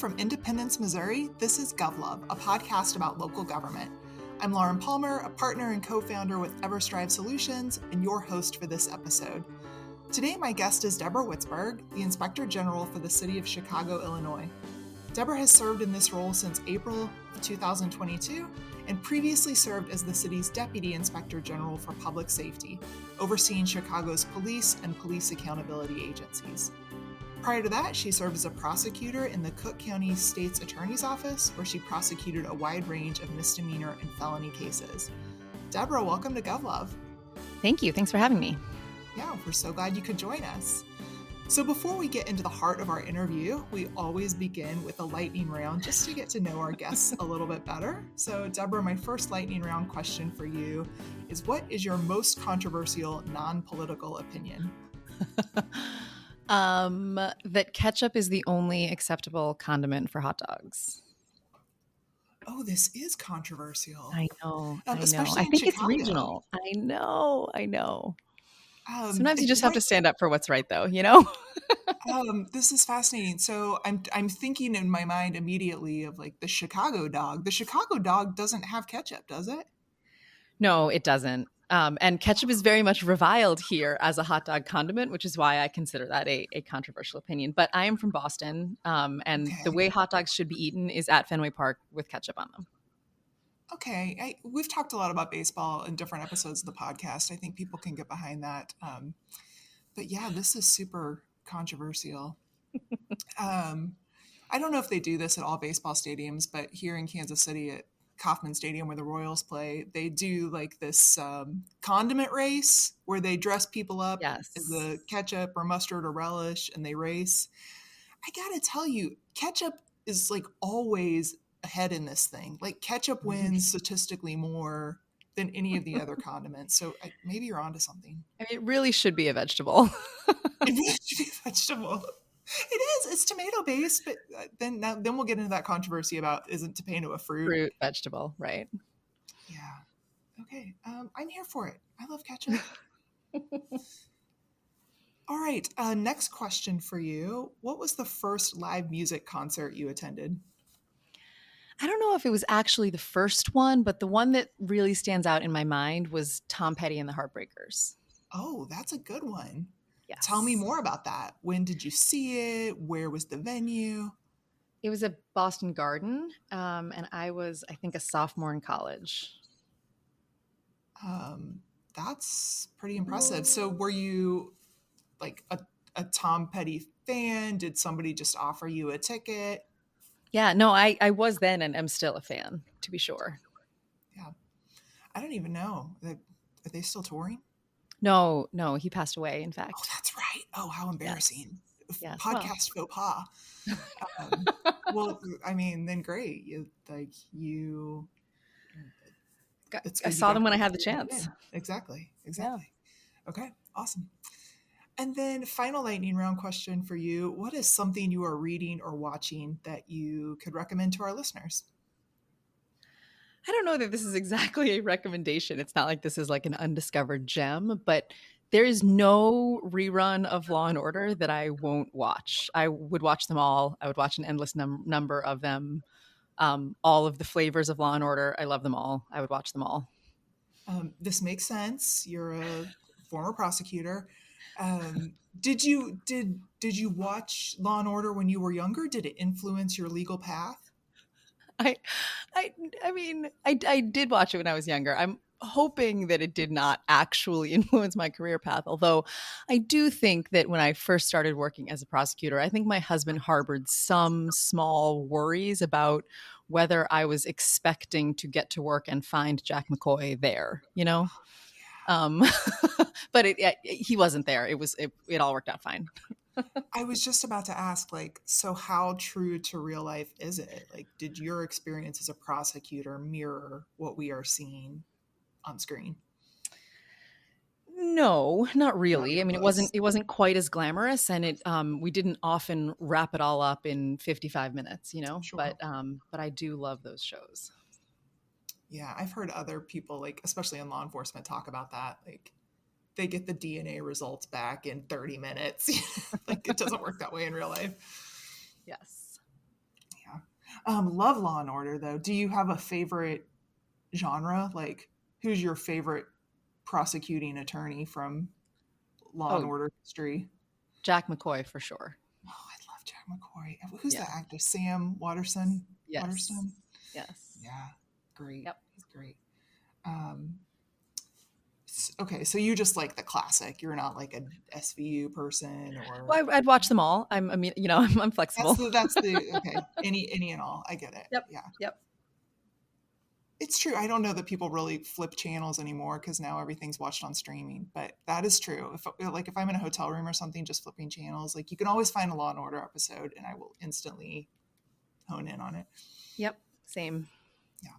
from Independence, Missouri, this is GovLove, a podcast about local government. I'm Lauren Palmer, a partner and co-founder with EverStrive Solutions, and your host for this episode. Today, my guest is Deborah Witzburg, the Inspector General for the City of Chicago, Illinois. Deborah has served in this role since April of 2022 and previously served as the city's Deputy Inspector General for Public Safety, overseeing Chicago's police and police accountability agencies. Prior to that, she served as a prosecutor in the Cook County State's Attorney's Office, where she prosecuted a wide range of misdemeanor and felony cases. Deborah, welcome to GovLove. Thank you. Thanks for having me. Yeah, we're so glad you could join us. So before we get into the heart of our interview, we always begin with a lightning round just to get to know our guests a little bit better. So Deborah, my first lightning round question for you is, what is your most controversial non-political opinion? That ketchup is the only acceptable condiment for hot dogs. Oh, this is controversial. I know. Especially I think Chicago. it's regional. I know. Sometimes you just you have to stand up for what's right, though, you know? This is fascinating. So I'm thinking in my mind immediately of like the Chicago dog. The Chicago dog doesn't have ketchup, does it? No, it doesn't. And ketchup is very much reviled here as a hot dog condiment, which is why I consider that a controversial opinion. But I am from Boston, and the way hot dogs should be eaten is at Fenway Park with ketchup on them. Okay. We've talked a lot about baseball in different episodes of the podcast. I think people can get behind that. But yeah, this is super controversial. I don't know if they do this at all baseball stadiums, but here in Kansas City at Kauffman Stadium where the Royals play, they do like this condiment race where they dress people up as the ketchup or mustard or relish and they race. I gotta tell you, ketchup is like always ahead in this thing. Like ketchup wins statistically more than any of the other condiments. So maybe you're onto something. I mean, it really should be a vegetable. It really should be a vegetable. It is. It's tomato based, but then we'll get into that controversy about isn't tomato a fruit? Fruit, vegetable, right? Yeah. Okay. I'm here for it. I love ketchup. All right. Next question for you. What was the first live music concert you attended? I don't know if it was actually the first one, but the one that really stands out in my mind was Tom Petty and the Heartbreakers. Oh, that's a good one. Yes. Tell me more about that. When did you see it? Where was the venue? It was at Boston Garden, and I was, I think, a sophomore in college. That's pretty impressive. So were you like a Tom Petty fan? Did somebody just offer you a ticket? Yeah, no, I was then and am still a fan, to be sure. Yeah. I don't even know. Are they still touring? No, he passed away, in fact. Oh, that's right. Oh, how embarrassing. Yes. Podcast faux pas. Well, I mean, then great. I saw them when I had the chance. Exactly. Yeah. Okay, awesome. And then final lightning round question for you. What is something you are reading or watching that you could recommend to our listeners? I don't know that this is exactly a recommendation. It's not like this is like an undiscovered gem, but there is no rerun of Law and Order that I won't watch. I would watch them all. I would watch an endless number of them. All of the flavors of Law and Order. I love them all. I would watch them all. This makes sense. You're a former prosecutor. Did you watch Law and Order when you were younger? Did it influence your legal path? I mean, I did watch it when I was younger. I'm hoping that it did not actually influence my career path. Although I do think that when I first started working as a prosecutor, I think my husband harbored some small worries about whether I was expecting to get to work and find Jack McCoy there, you know? But he wasn't there. It all worked out fine. I was just about to ask, like, so how true to real life is it? Like, did your experience as a prosecutor mirror what we are seeing on screen? No, not really. I mean, it wasn't quite as glamorous, and we didn't often wrap it all up in 55 minutes, you know. Sure. But I do love those shows. Yeah, I've heard other people, like especially in law enforcement, talk about that. Like, they get the DNA results back in 30 minutes. Like, it doesn't work that way in real life. Yes. Love Law and Order though. Do you have a favorite genre? Like, who's your favorite prosecuting attorney from Law and Oh, Order history? Jack McCoy for sure. Oh, I love Jack McCoy. Who's Yeah. that actor? Sam Waterston. Yes. Waterston. Yes. Yeah, great. Yep. He's great. Um, okay, so you just like the classic. You're not like a SVU person, or Well, I'd watch them all. I mean, I'm that's flexible. the okay. Any and all. I get it. Yep. Yeah. Yep. It's true. I don't know that people really flip channels anymore because now everything's watched on streaming. But that is true. If I'm in a hotel room or something, just flipping channels, like you can always find a Law and Order episode, and I will instantly hone in on it. Yep. Same. Yeah.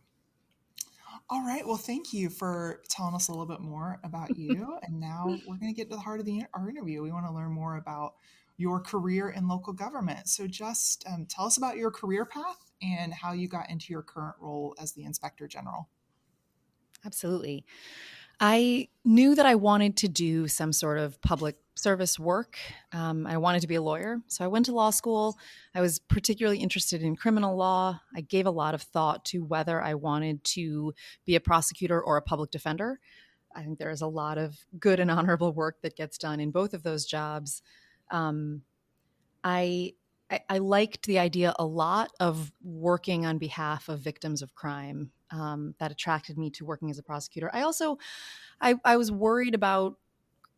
All right. Well, thank you for telling us a little bit more about you. And now we're going to get to the heart of our interview. We want to learn more about your career in local government. So just tell us about your career path and how you got into your current role as the Inspector General. Absolutely. I knew that I wanted to do some sort of public service work. I wanted to be a lawyer. So I went to law school. I was particularly interested in criminal law. I gave a lot of thought to whether I wanted to be a prosecutor or a public defender. I think there is a lot of good and honorable work that gets done in both of those jobs. Um, I I liked the idea a lot of working on behalf of victims of crime. That attracted me to working as a prosecutor. I also I was worried about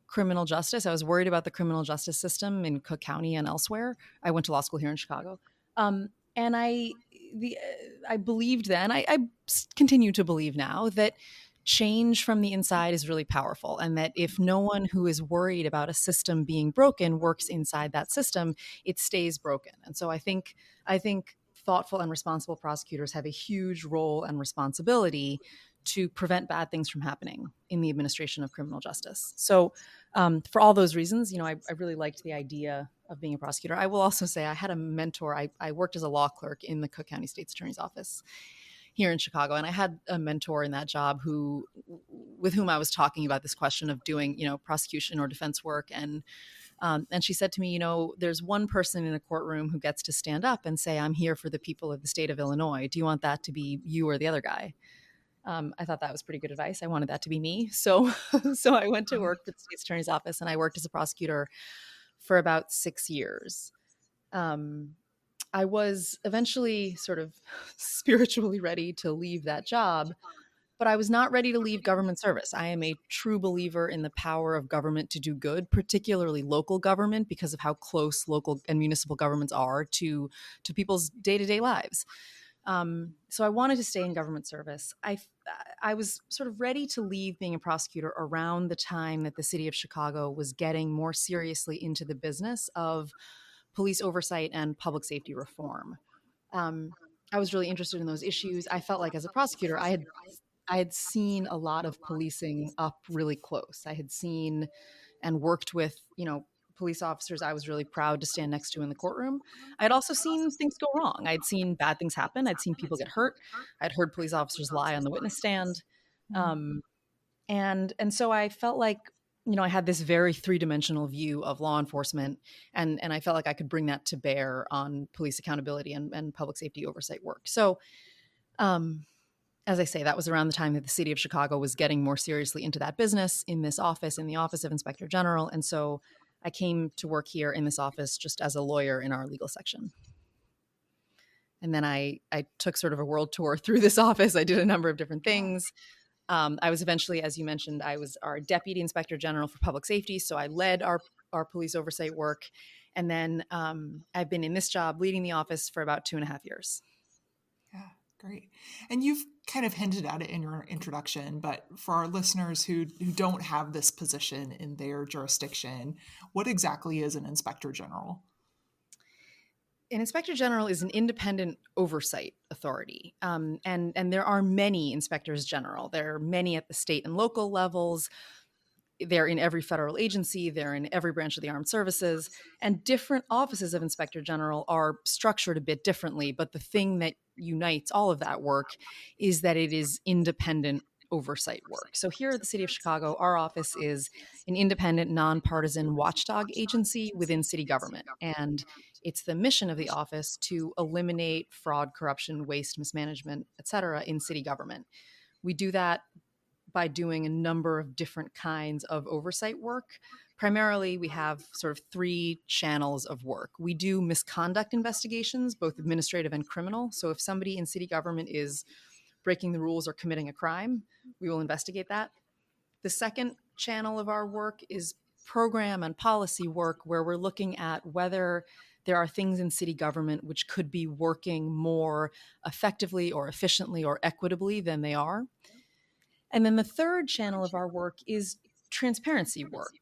criminal justice. I was worried about the criminal justice system in Cook County and elsewhere. I went to law school here in Chicago, and I believed then. I continue to believe now that change from the inside is really powerful, and that if no one who is worried about a system being broken works inside that system, it stays broken. And so I think thoughtful and responsible prosecutors have a huge role and responsibility to prevent bad things from happening in the administration of criminal justice. So, for all those reasons, I really liked the idea of being a prosecutor. I will also say I had a mentor. I worked as a law clerk in the Cook County State's Attorney's Office here in Chicago, and I had a mentor in that job with whom I was talking about this question of doing, prosecution or defense work, and she said to me, there's one person in a courtroom who gets to stand up and say, "I'm here for the people of the state of Illinois. Do you want that to be you or the other guy?" I thought that was pretty good advice. I wanted that to be me. So, so I went to work for the state's attorney's office, and I worked as a prosecutor for about 6 years. Um, I was eventually sort of spiritually ready to leave that job, but I was not ready to leave government service. I am a true believer in the power of government to do good, particularly local government, because of how close local and municipal governments are to people's day-to-day lives. So I wanted to stay in government service. I was sort of ready to leave being a prosecutor around the time that the city of Chicago was getting more seriously into the business of police oversight and public safety reform. Um, I was really interested in those issues. I felt like as a prosecutor, I had seen a lot of policing up really close. I had seen and worked with, police officers I was really proud to stand next to in the courtroom. I'd also seen things go wrong. I'd seen bad things happen. I'd seen people get hurt. I'd heard police officers lie on the witness stand. Um, and so I felt like, I had this very three-dimensional view of law enforcement, and I felt like I could bring that to bear on police accountability and public safety oversight work. So, as I say, that was around the time that the city of Chicago was getting more seriously into that business in this office, in the Office of Inspector General. And so I came to work here in this office just as a lawyer in our legal section. And then I took sort of a world tour through this office. I did a number of different things. I was eventually, as you mentioned, I was our deputy inspector general for public safety. So I led our police oversight work. And then I've been in this job leading the office for about 2.5 years. Yeah, great. And you've kind of hinted at it in your introduction, but for our listeners who don't have this position in their jurisdiction, what exactly is an inspector general? An inspector general is an independent oversight authority, and there are many inspectors general. There are many at the state and local levels. They're in every federal agency. They're in every branch of the armed services, and different offices of inspector general are structured a bit differently. But the thing that unites all of that work is that it is independent oversight work. So here at the city of Chicago, our office is an independent, nonpartisan watchdog agency within city government, and It's the mission of the office to eliminate fraud, corruption, waste, mismanagement, et cetera, in city government. We do that by doing a number of different kinds of oversight work. Primarily, we have sort of three channels of work. We do misconduct investigations, both administrative and criminal. So if somebody in city government is breaking the rules or committing a crime, we will investigate that. The second channel of our work is program and policy work, where we're looking at whether there are things in city government which could be working more effectively or efficiently or equitably than they are. And then the third channel of our work is transparency work.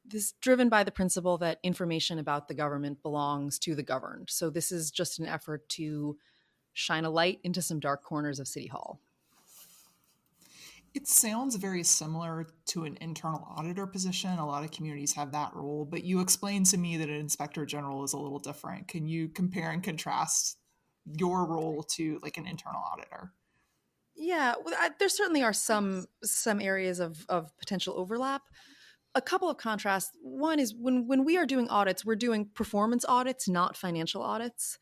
This is driven by the principle that information about the government belongs to the governed. So this is just an effort to shine a light into some dark corners of City Hall. It sounds very similar to an internal auditor position. A lot of communities have that role, but you explained to me that an inspector general is a little different. Can you compare and contrast your role to like an internal auditor? Yeah, well, there certainly are some areas of potential overlap. A couple of contrasts. One is when we are doing audits, we're doing performance audits, not financial audits.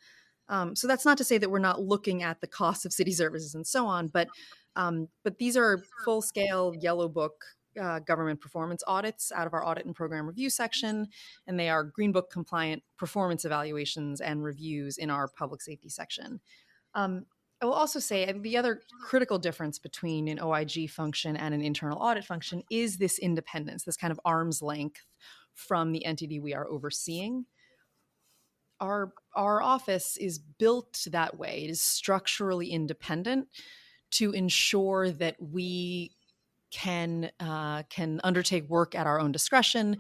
So that's not to say that we're not looking at the cost of city services and so on, but these are full scale yellow book government performance audits out of our audit and program review section, and they are Green Book compliant performance evaluations and reviews in our public safety section. I will also say the other critical difference between an OIG function and an internal audit function is this independence, this kind of arm's length from the entity we are overseeing. Our office is built that way. It is structurally independent to ensure that we can undertake work at our own discretion,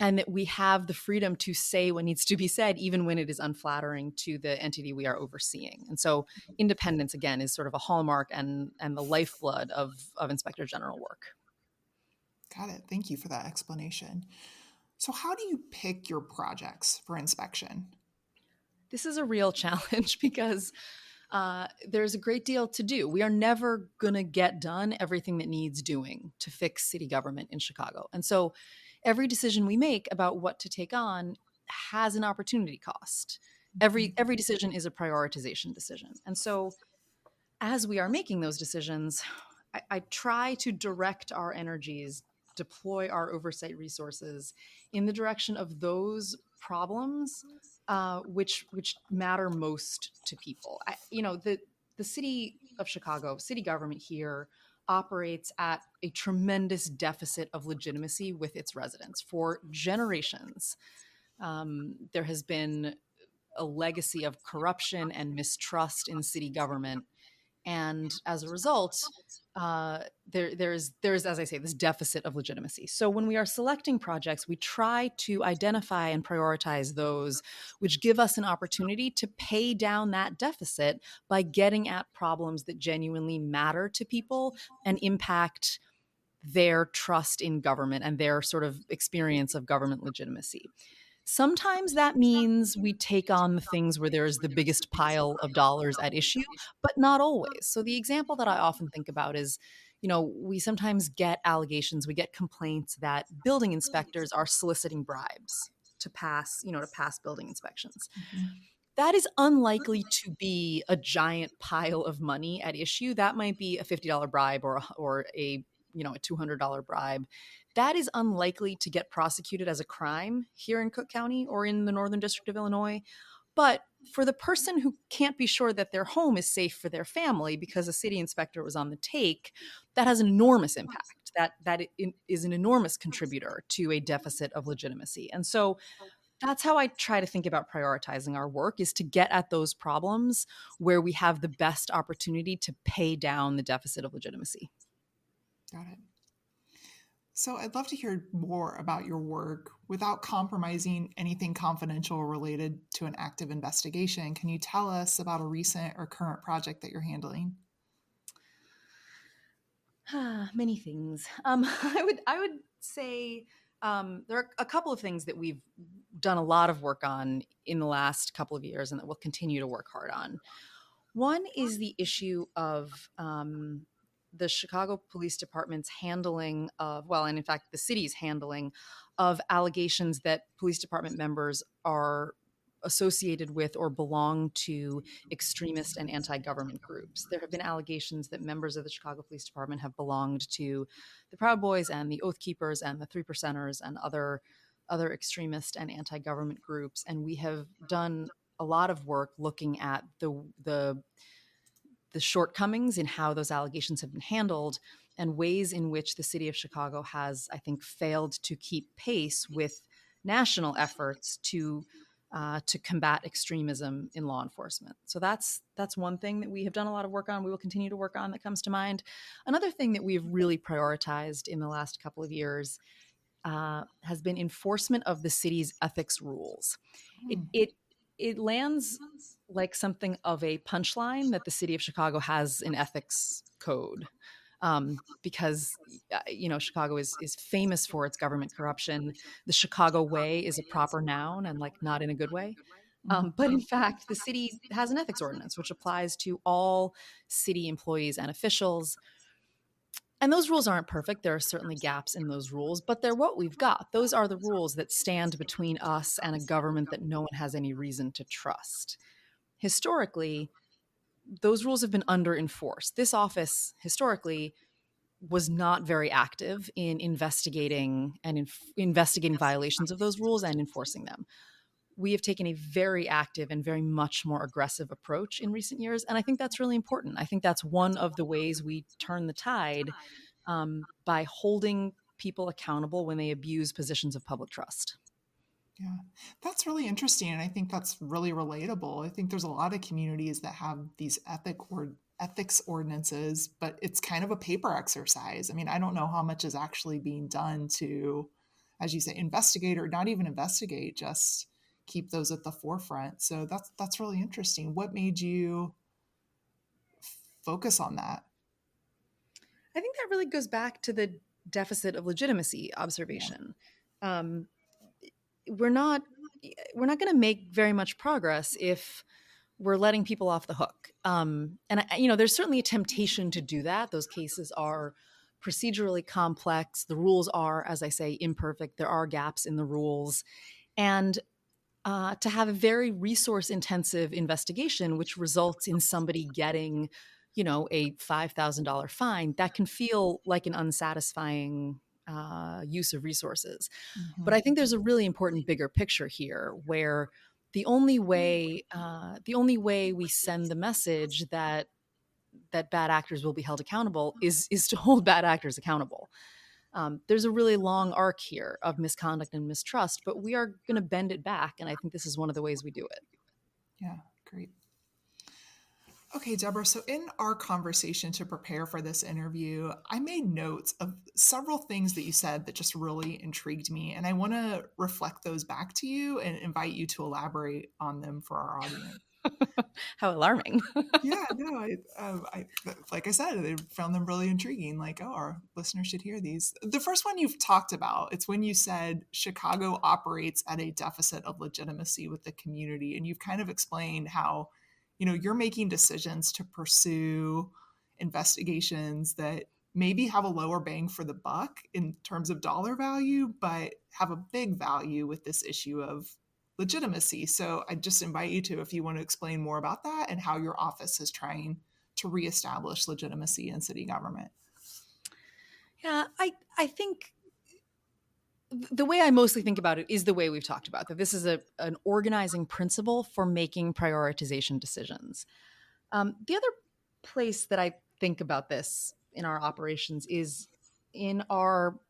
and that we have the freedom to say what needs to be said, even when it is unflattering to the entity we are overseeing. And so independence, again, is sort of a hallmark and the lifeblood of Inspector General work. Got it. Thank you for that explanation. So, how do you pick your projects for inspection? This is a real challenge because there's a great deal to do. We are never going to get done everything that needs doing to fix city government in Chicago. And so every decision we make about what to take on has an opportunity cost. Every decision is a prioritization decision. And so as we are making those decisions, I try to direct our energies, deploy our oversight resources in the direction of those problems which matter most to people. The city of Chicago, city government here, operates at a tremendous deficit of legitimacy with its residents for generations. There has been a legacy of corruption and mistrust in city government, and as a result, there's, as I say, this deficit of legitimacy. So when we are selecting projects, we try to identify and prioritize those which give us an opportunity to pay down that deficit by getting at problems that genuinely matter to people and impact their trust in government and their sort of experience of government legitimacy. Sometimes that means we take on the things where there's the biggest pile of dollars at issue, but not always. So the example that I often think about is, we sometimes get allegations, we get complaints that building inspectors are soliciting bribes to pass building inspections. Mm-hmm. That is unlikely to be a giant pile of money at issue. That might be a $50 bribe or a $200 bribe. That is unlikely to get prosecuted as a crime here in Cook County or in the Northern District of Illinois. But for the person who can't be sure that their home is safe for their family because a city inspector was on the take, that has an enormous impact. That is an enormous contributor to a deficit of legitimacy. And so that's how I try to think about prioritizing our work, is to get at those problems where we have the best opportunity to pay down the deficit of legitimacy. Got it. So I'd love to hear more about your work without compromising anything confidential related to an active investigation. Can you tell us about a recent or current project that you're handling? Many things. I would say there are a couple of things that we've done a lot of work on in the last couple of years and that we'll continue to work hard on. One is the issue of the Chicago Police Department's handling of, and in fact, the city's handling of allegations that police department members are associated with or belong to extremist and anti-government groups. There have been allegations that members of the Chicago Police Department have belonged to the Proud Boys and the Oath Keepers and the Three Percenters and other extremist and anti-government groups. And we have done a lot of work looking at the shortcomings in how those allegations have been handled and ways in which the city of Chicago has, I think, failed to keep pace with national efforts to combat extremism in law enforcement. So that's one thing that we have done a lot of work on. We will continue to work on that comes to mind. Another thing that we've really prioritized in the last couple of years has been enforcement of the city's ethics rules. It Hmm. it it lands like something of a punchline that the city of Chicago has an ethics code. Because Chicago is famous for its government corruption. The Chicago way is a proper noun and like not in a good way. But in fact, the city has an ethics ordinance which applies to all city employees and officials. And those rules aren't perfect. There are certainly gaps in those rules, but they're what we've got. Those are the rules that stand between us and a government that no one has any reason to trust. Historically, those rules have been under enforced. This office historically was not very active in investigating investigating violations of those rules and enforcing them. We have taken a very active and very much more aggressive approach in recent years. And I think that's really important. I think that's one of the ways we turn the tide, by holding people accountable when they abuse positions of public trust. Yeah, that's really interesting. And I think that's really relatable. I think there's a lot of communities that have these ethics ordinances, but it's kind of a paper exercise. I mean, I don't know how much is actually being done to, as you say, investigate or not even investigate, just keep those at the forefront. So that's really interesting. What made you focus on that? I think that really goes back to the deficit of legitimacy Yeah. observation. Um, we're not we're not going to make very much progress if we're letting people off the hook. There's certainly a temptation to do that. Those cases are procedurally complex. The rules are, as I say, imperfect. There are gaps in the rules. And to have a very resource intensive investigation, which results in somebody getting, a $5,000 fine, that can feel like an unsatisfying use of resources. But Hmm. I think there's a really important bigger picture here where the only way we send the message that bad actors will be held accountable is to hold bad actors accountable. There's a really long arc here of misconduct and mistrust, but we are going to bend it back, and I think this is one of the ways we do it. Yeah, great. Okay, Deborah. So, in our conversation to prepare for this interview, I made notes of several things that you said that just really intrigued me. And I want to reflect those back to you and invite you to elaborate on them for our audience. How alarming. Yeah, no, like I said, I found them really intriguing. Like, oh, our listeners should hear these. The first one you've talked about, it's when you said Chicago operates at a deficit of legitimacy with the community, and you've kind of explained how, you're making decisions to pursue investigations that maybe have a lower bang for the buck in terms of dollar value, but have a big value with this issue of legitimacy. So I just invite you to, if you want to explain more about that and how your office is trying to reestablish legitimacy in city government. Yeah, I think the way I mostly think about it is the way we've talked about, that this is an organizing principle for making prioritization decisions. The other place that I think about this in our operations is in our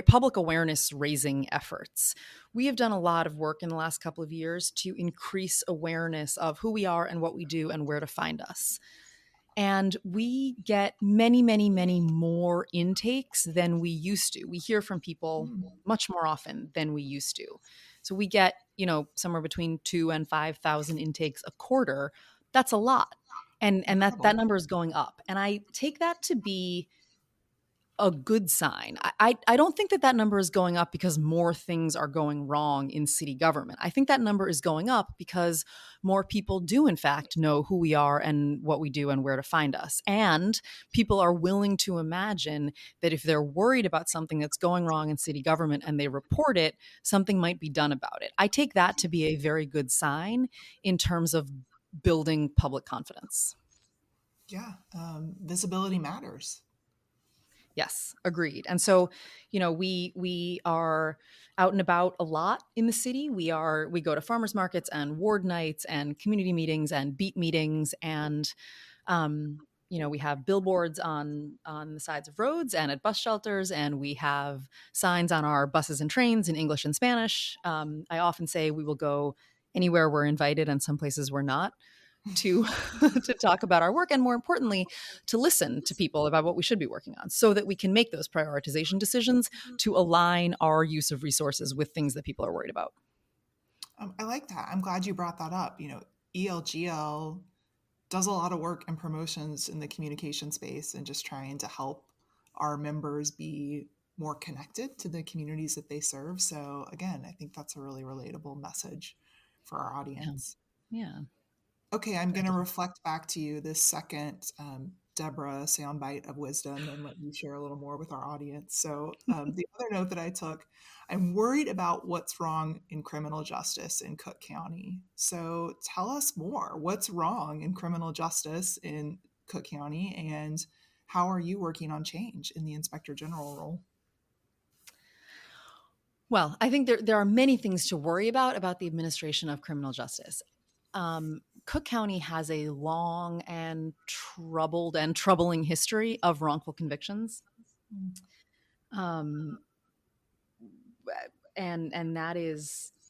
public awareness raising efforts. We have done a lot of work in the last couple of years to increase awareness of who we are and what we do and where to find us. And we get many, many, many more intakes than we used to. We hear from people Mm. much more often than we used to. So we get, somewhere between 2,000 and 5,000 intakes a quarter. That's a lot. And that Incredible. number is going up. And I take that to be a good sign. I don't think that number is going up because more things are going wrong in city government. I think that number is going up because more people do, in fact, know who we are and what we do and where to find us. And people are willing to imagine that if they're worried about something that's going wrong in city government and they report it, something might be done about it. I take that to be a very good sign in terms of building public confidence. Yeah, visibility matters. Yes, agreed. And so, we are out and about a lot in the city. We go to farmers markets and ward nights and community meetings and beat meetings, and we have billboards on the sides of roads and at bus shelters, and we have signs on our buses and trains in English and Spanish. I often say we will go anywhere we're invited, and some places we're not, to to talk about our work, and more importantly, to listen to people about what we should be working on so that we can make those prioritization decisions to align our use of resources with things that people are worried about. I like that. I'm glad you brought that up. ELGL does a lot of work and promotions in the communication space and just trying to help our members be more connected to the communities that they serve. So again, I think that's a really relatable message for our Yeah. audience. Yeah. Okay, I'm going to reflect back to you this second Deborah soundbite of wisdom and let you share a little more with our audience. So, the other note that I took, I'm worried about what's wrong in criminal justice in Cook County. So, tell us more. What's wrong in criminal justice in Cook County, and how are you working on change in the inspector general role? Well, I think there are many things to worry about the administration of criminal justice. Cook County has a long and troubled and troubling history of wrongful convictions. Um, and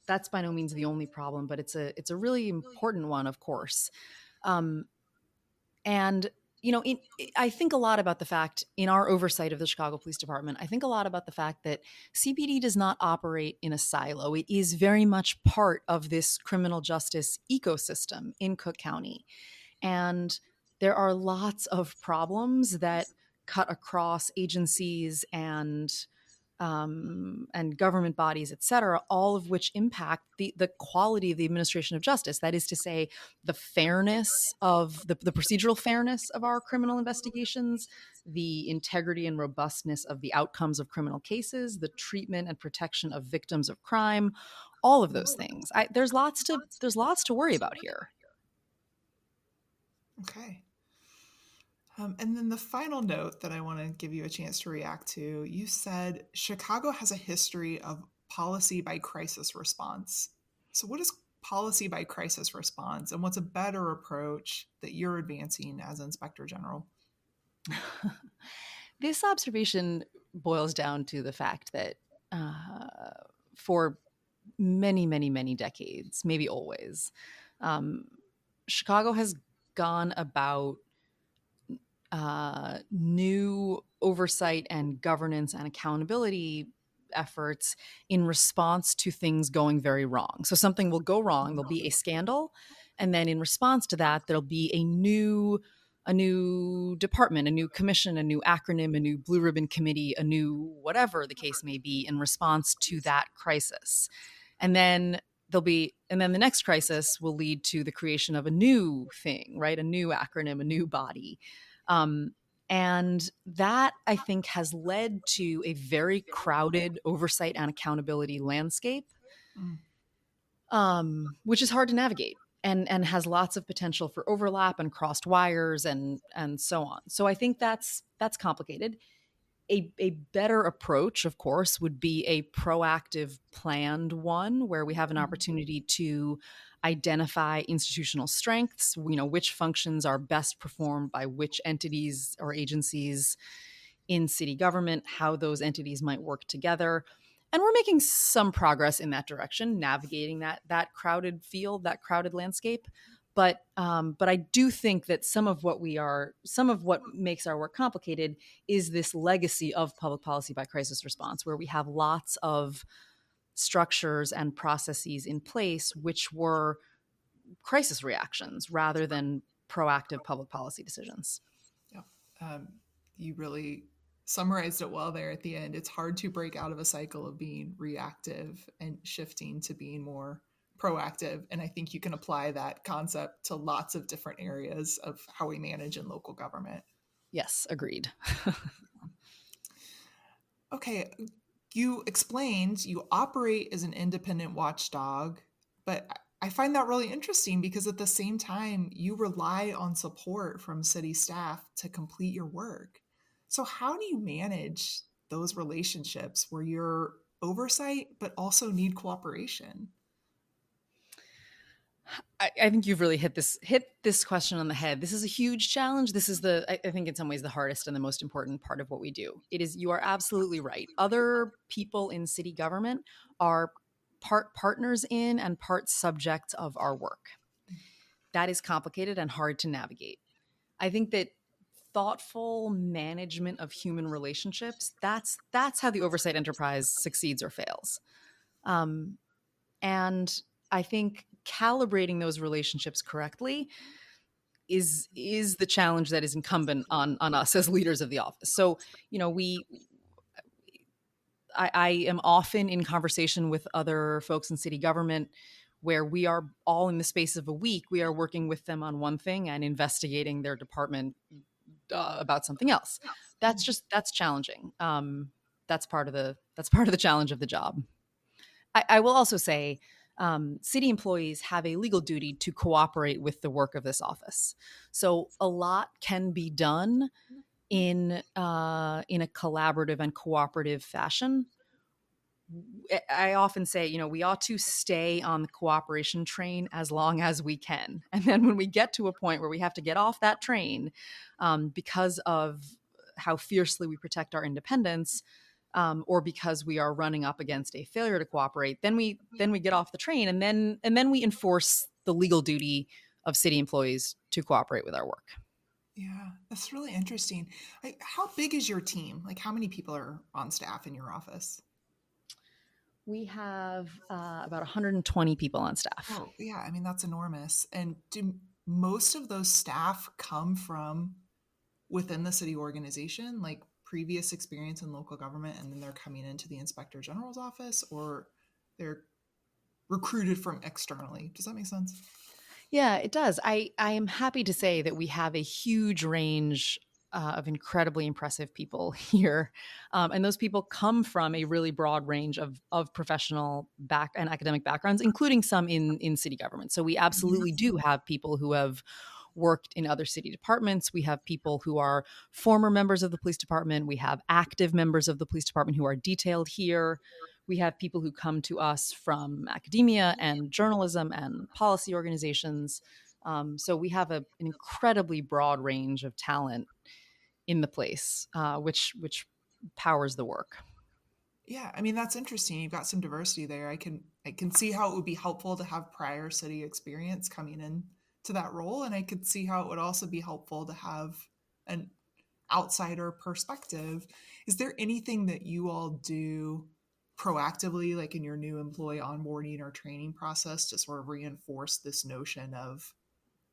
that's by no means the only problem, but it's a really important one, of course. Um, and I think a lot about the fact, in our oversight of the Chicago Police Department, I think a lot about the fact that CPD does not operate in a silo. It is very much part of this criminal justice ecosystem in Cook County. And there are lots of problems that cut across agencies and government bodies, et cetera, all of which impact the quality of the administration of justice. That is to say, the fairness of the procedural fairness of our criminal investigations, the integrity and robustness of the outcomes of criminal cases, the treatment and protection of victims of crime, all of those things. There's lots to worry about here. Okay. And then the final note that I want to give you a chance to react to, you said Chicago has a history of policy by crisis response. So, what is policy by crisis response, and what's a better approach that you're advancing as Inspector General? This observation boils down to the fact that for many, many, many decades, maybe always, um, Chicago has gone about new oversight and governance and accountability efforts in response to things going very wrong. So something will go wrong, there'll be a scandal, and then in response to that, there'll be a new department, a new commission, a new acronym, a new blue ribbon committee, a new whatever the case may be in response to that crisis. And then the next crisis will lead to the creation of a new thing, right? A new acronym, a new body. Um, and that, I think, has led to a very crowded oversight and accountability landscape, Mm. which is hard to navigate and has lots of potential for overlap and crossed wires and so on. So I think that's complicated. A better approach, of course, would be a proactive, planned one where we have an opportunity to identify institutional strengths, which functions are best performed by which entities or agencies in city government, how those entities might work together. And we're making some progress in that direction, navigating that crowded field, that crowded landscape. But I do think that some of what makes our work complicated is this legacy of public policy by crisis response, where we have lots of structures and processes in place which were crisis reactions rather than proactive public policy decisions. Yeah. You really summarized it well there at the end. It's hard to break out of a cycle of being reactive and shifting to being more proactive. And I think you can apply that concept to lots of different areas of how we manage in local government. Yes, agreed. Okay, you explained you operate as an independent watchdog, but I find that really interesting because at the same time, you rely on support from city staff to complete your work. So, how do you manage those relationships where you're oversight but also need cooperation? I think you've really hit this question on the head. This is a huge challenge. This is I think in some ways the hardest and the most important part of what we do. It is, you are absolutely right. Other people in city government are part partners in and part subjects of our work. That is complicated and hard to navigate. I think that thoughtful management of human relationships, that's how the oversight enterprise succeeds or fails. Um, and I think calibrating those relationships correctly is the challenge that is incumbent on us as leaders of the office. So, you know, I am often in conversation with other folks in city government where we are all in the space of a week, we are working with them on one thing and investigating their department about something else. That's challenging. That's part of the challenge of the job. I will also say, city employees have a legal duty to cooperate with the work of this office. So a lot can be done in a collaborative and cooperative fashion. I often say, you know, we ought to stay on the cooperation train as long as we can. And then when we get to a point where we have to get off that train, because of how fiercely we protect our independence, or because we are running up against a failure to cooperate, then we get off the train, and then we enforce the legal duty of city employees to cooperate with our work. Yeah, that's really interesting. Like, how big is your team? Like, how many people are on staff in your office? We have about 120 people on staff. Oh, yeah. I mean, that's enormous. And do most of those staff come from within the city organization, like previous experience in local government, and then they're coming into the inspector general's office, or they're recruited from externally? Does that make sense? Yeah, it does. I am happy to say that we have a huge range of incredibly impressive people here, and those people come from a really broad range of professional back and academic backgrounds, including some in city government. So we absolutely do have people who have worked in other city departments. We have people who are former members of the police department. We have active members of the police department who are detailed here. We have people who come to us from academia and journalism and policy organizations. So we have an incredibly broad range of talent in the place, which powers the work. Yeah, I mean that's interesting. You've got some diversity there. I can see how it would be helpful to have prior city experience coming in to that role, and I could see how it would also be helpful to have an outsider perspective. Is there anything that you all do proactively, like in your new employee onboarding or training process, to sort of reinforce this notion of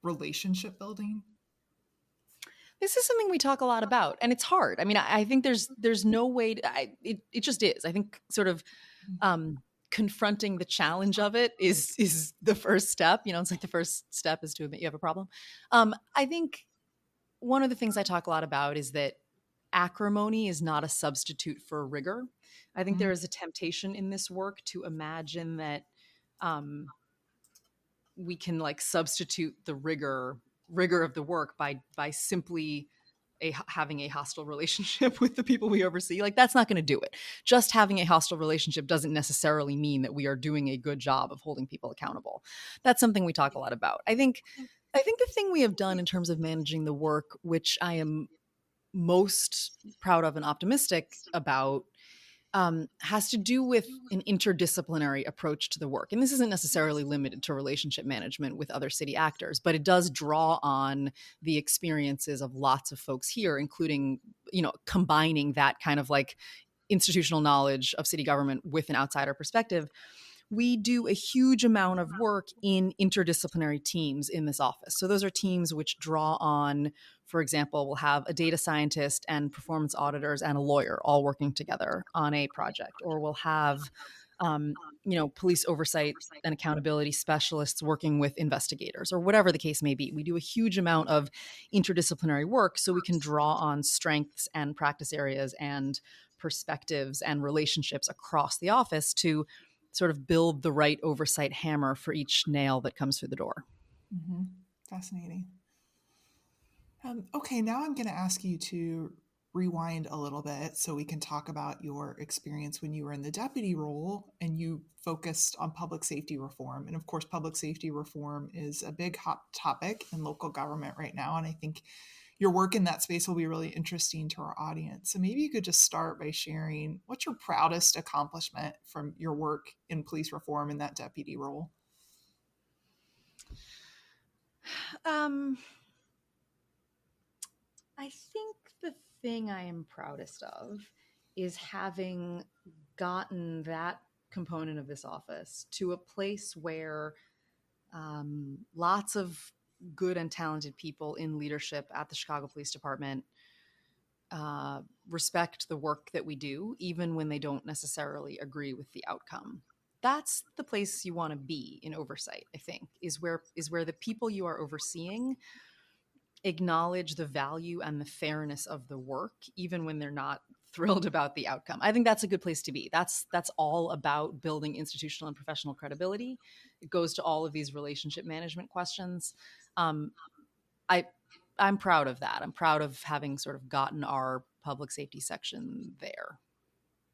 relationship building? This is something we talk a lot about, and it's hard. I mean, I think there's no way it just is. I think sort of confronting the challenge of it is the first step. You know, it's like the first step is to admit you have a problem. I think one of the things I talk a lot about is that acrimony is not a substitute for rigor. I think Mhm. there is a temptation in this work to imagine that um, we can like substitute the rigor of the work by simply having a hostile relationship with the people we oversee. Like that's not going to do it. Just having a hostile relationship doesn't necessarily mean that we are doing a good job of holding people accountable. That's something we talk a lot about. I think the thing we have done in terms of managing the work, which I am most proud of and optimistic about, has to do with an interdisciplinary approach to the work. And this isn't necessarily limited to relationship management with other city actors, but it does draw on the experiences of lots of folks here, including, you know, combining that kind of like institutional knowledge of city government with an outsider perspective. we do a huge amount of work in interdisciplinary teams in this office. So those are teams which draw on, for example, we'll have a data scientist and performance auditors and a lawyer all working together on a project, or we'll have police oversight and accountability specialists working with investigators, or whatever the case may be. We do a huge amount of interdisciplinary work so we can draw on strengths and practice areas and perspectives and relationships across the office to sort of build the right oversight hammer for each nail that comes through the door. Mm-hmm. Fascinating. Okay, now I'm going to ask you to rewind a little bit so we can talk about your experience when you were in the deputy role and you focused on public safety reform. And of course, public safety reform is a big hot topic in local government right now. And I think your work in that space will be really interesting to our audience. So maybe you could just start by sharing what's your proudest accomplishment from your work in police reform in that deputy role? I think the thing I am proudest of is having gotten that component of this office to a place where lots of good and talented people in leadership at the Chicago Police Department respect the work that we do, even when they don't necessarily agree with the outcome. That's the place you want to be in oversight, I think, is where the people you are overseeing acknowledge the value and the fairness of the work, even when they're not thrilled about the outcome. I think that's a good place to be. That's all about building institutional and professional credibility. It goes to all of these relationship management questions. I'm proud of that. I'm proud of having sort of gotten our public safety section there.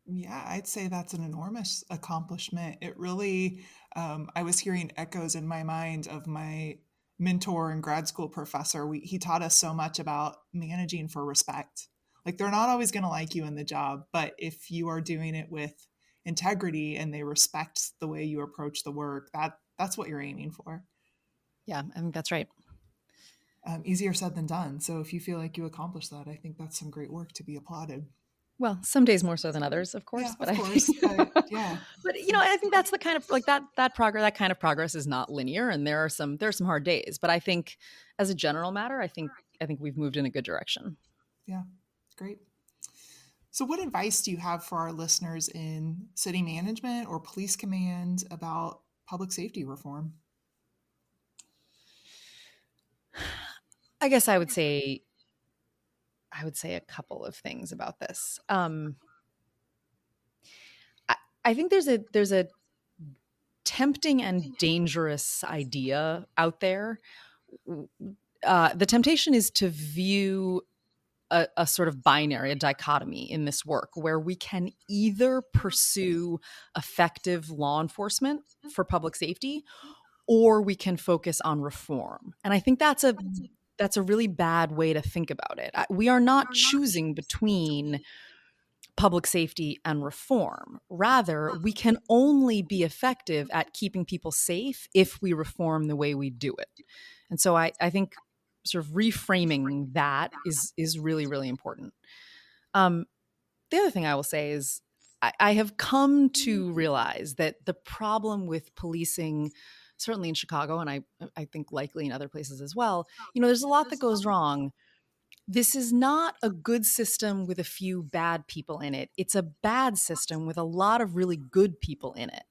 Yeah, I'd say that's an enormous accomplishment. It really, I was hearing echoes in my mind of my mentor and grad school professor. He taught us so much about managing for respect. Like they're not always going to like you in the job, but if you are doing it with integrity and they respect the way you approach the work, that's what you're aiming for. Yeah, I think that's right. Easier said than done. So if you feel like you accomplished that, I think that's some great work to be applauded. Well, some days more so than others, of Yeah, course, but of I course. think, But yeah. but I think that's the kind of like that progress, that kind of progress is not linear, and there's some hard days. But I think, as a general matter, I think we've moved in a good direction. Yeah, great. So, what advice do you have for our listeners in city management or police command about public safety reform? I guess I would say a couple of things about this. I think there's a tempting and dangerous idea out there. The temptation is to view a sort of binary, a dichotomy in this work where we can either pursue effective law enforcement for public safety or we can focus on reform. And I think that's a really bad way to think about it. We are not choosing between public safety and reform. Rather, we can only be effective at keeping people safe if we reform the way we do it. And so I think sort of reframing that is really, really important. The other thing I will say is I have come to realize that the problem with policing, certainly in Chicago, and I think likely in other places as well, there's a lot that goes wrong. This is not a good system with a few bad people in it. It's a bad system with a lot of really good people in it.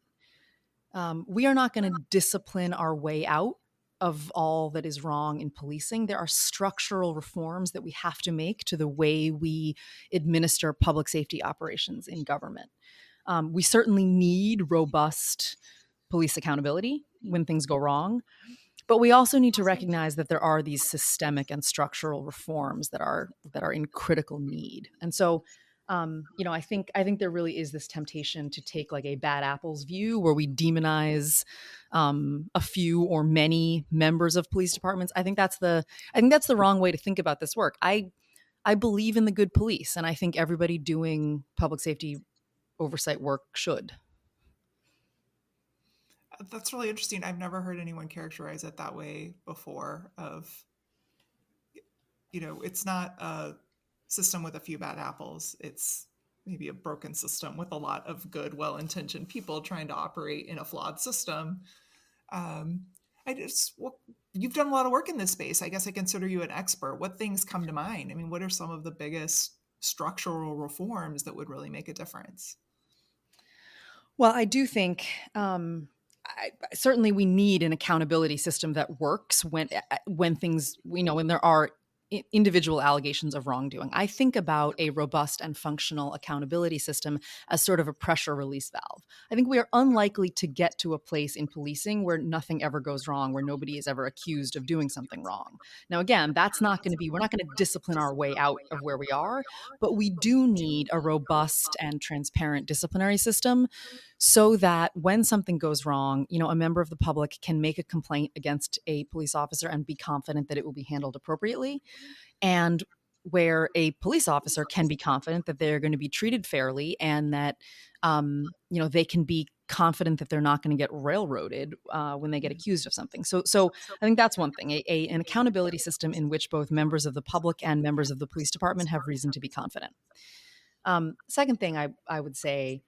We are not going to discipline our way out of all that is wrong in policing. There are structural reforms that we have to make to the way we administer public safety operations in government. We certainly need robust police accountability when things go wrong. But we also need to recognize that there are these systemic and structural reforms that are in critical need. And so, I think there really is this temptation to take like a bad apples view where we demonize a few or many members of police departments. I think that's the wrong way to think about this work. I believe in the good police, and I think everybody doing public safety oversight work should. That's really interesting. I've never heard anyone characterize it that way before. It's not a system with a few bad apples. It's maybe a broken system with a lot of good, well-intentioned people trying to operate in a flawed system. Um, you've done a lot of work in this space. I guess I consider you an expert. What things come to mind? I mean, what are some of the biggest structural reforms that would really make a difference? Well, I do think certainly we need an accountability system that works when things, when there are individual allegations of wrongdoing. I think about a robust and functional accountability system as sort of a pressure release valve. I think we are unlikely to get to a place in policing where nothing ever goes wrong, where nobody is ever accused of doing something wrong. Now, again, that's not going to be, we're not going to discipline our way out of where we are, but we do need a robust and transparent disciplinary system so that when something goes wrong, a member of the public can make a complaint against a police officer and be confident that it will be handled appropriately, and where a police officer can be confident that they're going to be treated fairly, and that they can be confident that they're not going to get railroaded when they get accused of something. So I think that's one thing: an accountability system in which both members of the public and members of the police department have reason to be confident. Second thing I would say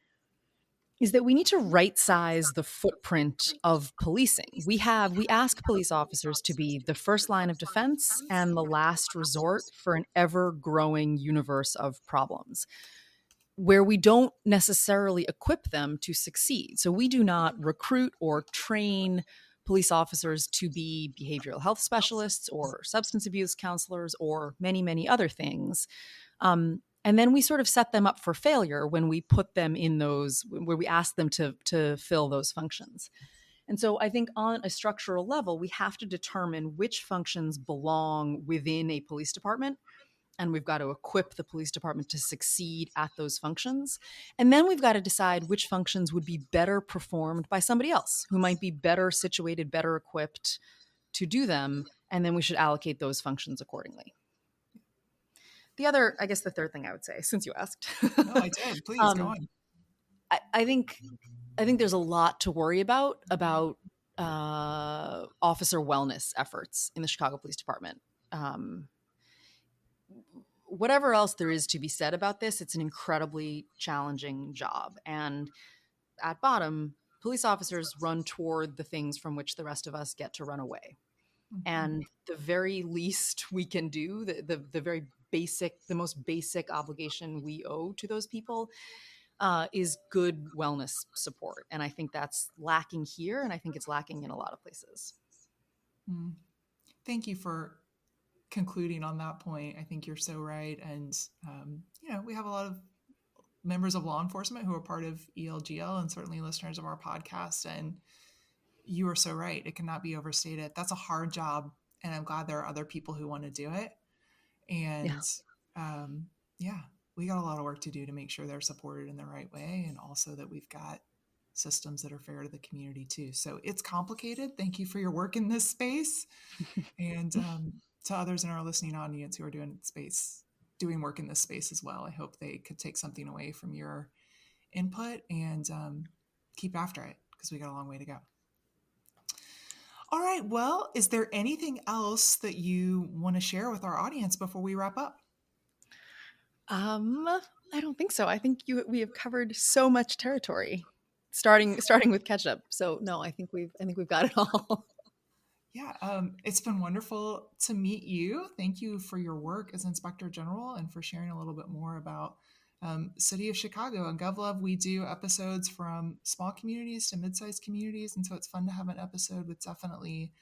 is that we need to right size the footprint of policing. We ask police officers to be the first line of defense and the last resort for an ever growing universe of problems, where we don't necessarily equip them to succeed. So we do not recruit or train police officers to be behavioral health specialists or substance abuse counselors or many, many other things. And then we sort of set them up for failure when we put them in those, where we ask them to fill those functions. And so I think on a structural level, we have to determine which functions belong within a police department. And we've got to equip the police department to succeed at those functions. And then we've got to decide which functions would be better performed by somebody else who might be better situated, better equipped to do them. And then we should allocate those functions accordingly. The third thing I would say, since you asked. No, I did. Please go on. I think there's a lot to worry about officer wellness efforts in the Chicago Police Department. Whatever else there is to be said about this, it's an incredibly challenging job. And at bottom, police officers run toward the things from which the rest of us get to run away. Mm-hmm. And the very least we can do, the most basic obligation we owe to those people is good wellness support. And I think that's lacking here, and I think it's lacking in a lot of places. Thank you for concluding on that point. I think you're so right. And, we have a lot of members of law enforcement who are part of ELGL and certainly listeners of our podcast. And you are so right. It cannot be overstated. That's a hard job. And I'm glad there are other people who want to do it. And we got a lot of work to do to make sure they're supported in the right way. And also that we've got systems that are fair to the community too. So it's complicated. Thank you for your work in this space. And to others in our listening audience who are doing work in this space as well, I hope they could take something away from your input and keep after it, because we got a long way to go. All right. Well, is there anything else that you want to share with our audience before we wrap up? I don't think so. I think we have covered so much territory, starting with ketchup. So no, I think we've got it all. Yeah, it's been wonderful to meet you. Thank you for your work as Inspector General and for sharing a little bit more about City of Chicago. And GovLove, we do episodes from small communities to mid-sized communities. And so it's fun to have an episode with definitely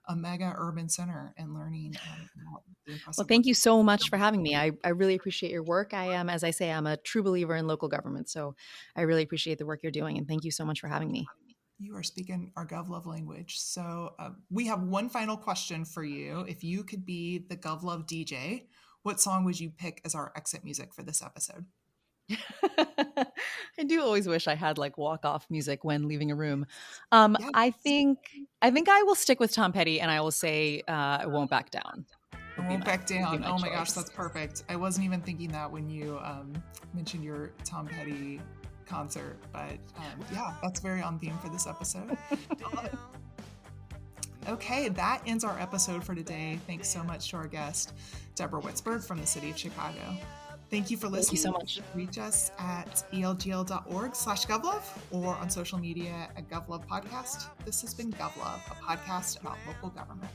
a mega urban center and learning about the impressive. Well, thank you so much for having me. I really appreciate your work. I'm a true believer in local government. So I really appreciate the work you're doing. And thank you so much for having me. You are speaking our GovLove language. So we have one final question for you. If you could be the GovLove DJ, what song would you pick as our exit music for this episode? I do always wish I had walk-off music when leaving a room. Yes. I think I will stick with Tom Petty, and I will say "I Won't Back Down." I won't back down. Oh my gosh, that's perfect. I wasn't even thinking that when you mentioned your Tom Petty concert, but that's very on theme for this episode. Okay, that ends our episode for today. Thanks so much to our guest, Deborah Witzburg from the City of Chicago. Thank you for listening. Thank you so much. Reach us at elgl.org/GovLove or on social media at GovLove Podcast. This has been GovLove, a podcast about local government.